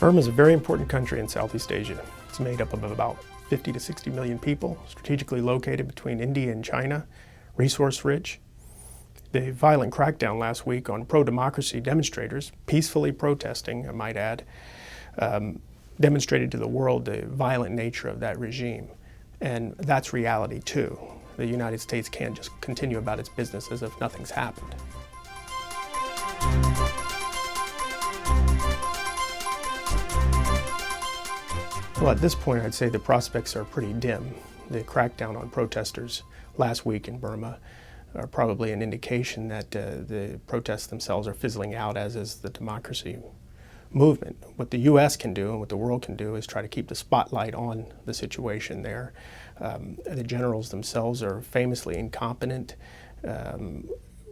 Burma is a very important country in Southeast Asia. It's made up of about 50 to 60 million people, strategically located between India and China, resource-rich. The violent crackdown last week on pro-democracy demonstrators, peacefully protesting, I might add, demonstrated to the world the violent nature of that regime. And that's reality too. The United States can't just continue about its business as if nothing's happened. Well, at this point, I'd say the prospects are pretty dim. The crackdown on protesters last week in Burma are probably an indication that the protests themselves are fizzling out, as is the democracy movement. What the U.S. can do and what the world can do is try to keep the spotlight on the situation there. The generals themselves are famously incompetent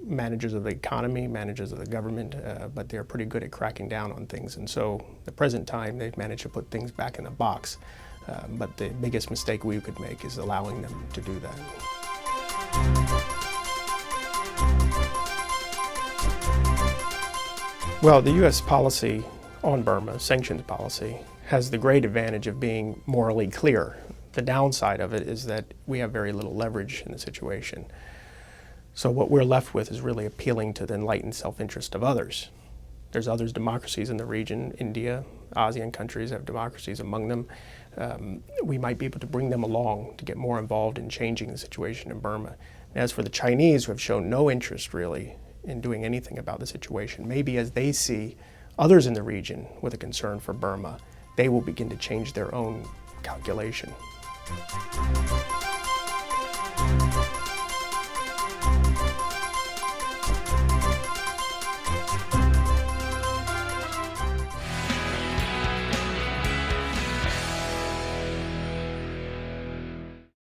managers of the economy, managers of the government, but they're pretty good at cracking down on things. And so at the present time, they've managed to put things back in the box. But the biggest mistake we could make is allowing them to do that. Well, the U.S. policy on Burma, sanctions policy, has the great advantage of being morally clear. The downside of it is that we have very little leverage in the situation. So what we're left with is really appealing to the enlightened self-interest of others. There's other democracies in the region. India, ASEAN countries have democracies among them. We might be able to bring them along to get more involved in changing the situation in Burma. As for the Chinese, who have shown no interest really in doing anything about the situation, maybe as they see others in the region with a concern for Burma, they will begin to change their own calculation.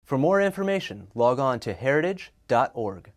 For more information, log on to heritage.org.